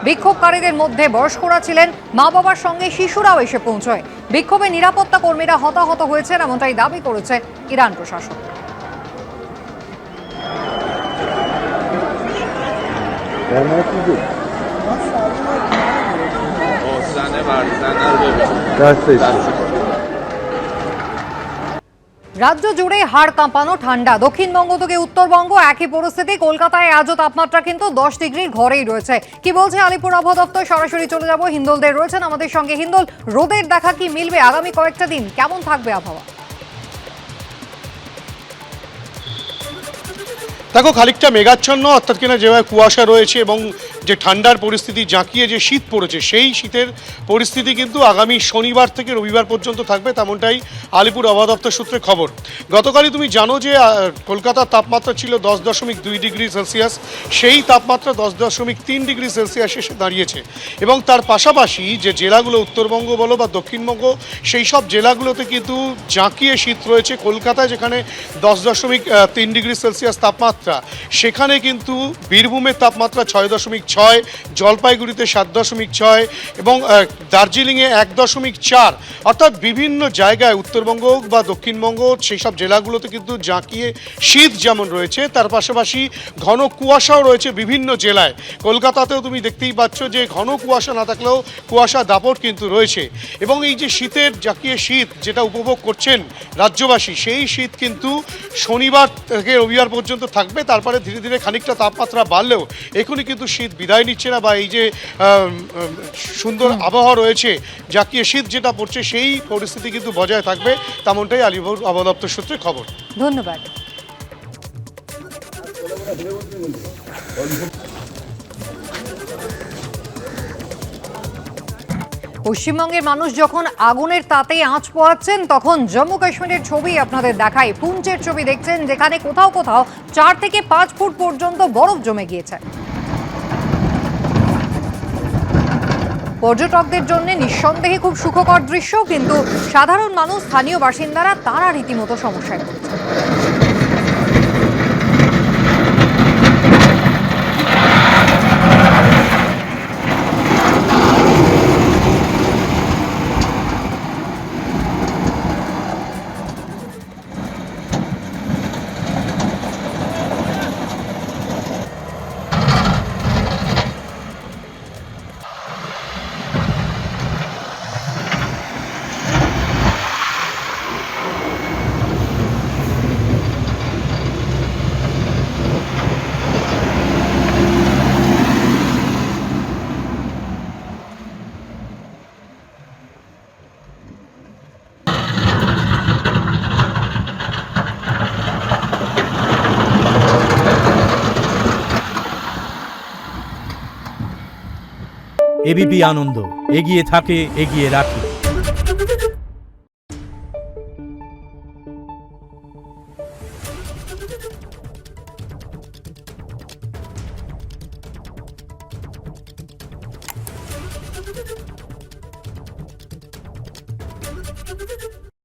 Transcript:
বিক্ষোভকারীদের মধ্যে বয়স্করা ছিলেন, মা বাবার সঙ্গে শিশুরাও এসে পৌঁছয়। বিক্ষোভে নিরাপত্তা কর্মীরা হতাহত হয়েছেন এমনটাই দাবি করেছে ইরান প্রশাসন। রাজ্য জুড়ে হাড় কাঁপানো ঠান্ডা। দক্ষিণবঙ্গ থেকে উত্তরবঙ্গ একই পরিস্থিতি। কলকাতায় আজও তাপমাত্রা কিন্তু 10 ডিগ্রির ঘরেই রয়েছে। কি বলছে আলিপুর আবহাওয়া দপ্তর, সরাসরি চলে যাব। হিন্দোলদের রয়েছেন আমাদের সঙ্গে। হিন্দোল, রোদের দেখা কি মিলবে আগামী কয়েকটা দিন? কেমন থাকবে আবহাওয়া? দেখো, খানিকটা মেঘাচ্ছন্ন, অর্থাৎ কিনা যেভাবে কুয়াশা রয়েছে এবং যে ঠান্ডার পরিস্থিতি জাঁকিয়ে যে শীত পড়েছে, সেই শীতের পরিস্থিতি কিন্তু আগামী শনিবার থেকে রবিবার পর্যন্ত থাকবে, তেমনটাই আলিপুর আবহাওয়া দপ্তর সূত্রে খবর। গতকালই তুমি জানো যে কলকাতার তাপমাত্রা ছিল 10.2 ডিগ্রি সেলসিয়াস, সেই তাপমাত্রা 10.3 ডিগ্রি সেলসিয়াস এসে দাঁড়িয়েছে। এবং তার পাশাপাশি যে জেলাগুলো উত্তরবঙ্গ বলো বা দক্ষিণবঙ্গ, সেই সব জেলাগুলোতে কিন্তু জাঁকিয়ে শীত রয়েছে। কলকাতায় যেখানে 10.3 ডিগ্রি সেলসিয়াস তাপমাত্রা, সেখানে কিন্তু বীরভূমের তাপমাত্রা 6.6, জলপাইগুড়িতে 7.6 এবং দার্জিলিংয়ে 1.4। অর্থাৎ বিভিন্ন জায়গায় উত্তরবঙ্গ বা দক্ষিণবঙ্গ সেই সব জেলাগুলোতে কিন্তু জাঁকিয়ে শীত যেমন রয়েছে, তার পাশাপাশি ঘন কুয়াশাও রয়েছে বিভিন্ন জেলায়। কলকাতাতেও তুমি দেখতেই পাচ্ছ যে ঘন কুয়াশা না থাকলেও কুয়াশা দাপট কিন্তু রয়েছে। এবং এই যে শীতের জাঁকিয়ে শীত যেটা উপভোগ করছেন রাজ্যবাসী, সেই শীত কিন্তু শনিবার থেকে রবিবার পর্যন্ত থাকবে। তারপরে ধীরে ধীরে খানিকটা তাপমাত্রা বাড়লেও এখনই কিন্তু শীত বিদায় নিচ্ছে না, বা এই যে সুন্দর আবহাওয়া রয়েছে, জাঁকিয়ে শীত যেটা পড়ছে, সেই পরিস্থিতি কিন্তু বজায় থাকবে, তেমনটাই আলিপুর আবহাওয়া দপ্তর সূত্রে খবর। ধন্যবাদ। পশ্চিমবঙ্গের মানুষ যখন আগুনের তাতে আঁচ পোহাচ্ছেন, তখন জম্মু কাশ্মীরের ছবি আপনাদের দেখাই। পুঞ্চের ছবি দেখছেন, যেখানে কোথাও কোথাও 4 থেকে 5 ফুট পর্যন্ত বরফ জমে গিয়েছে। পর্যটকদের জন্য নিঃসন্দেহে খুব সুখকর দৃশ্য, কিন্তু সাধারণ মানুষ, স্থানীয় বাসিন্দারা, তারা রীতিমতো সমস্যায় পড়েছে। এবিপি আনন্দ, এগিয়ে থাকে, এগিয়ে রাখে।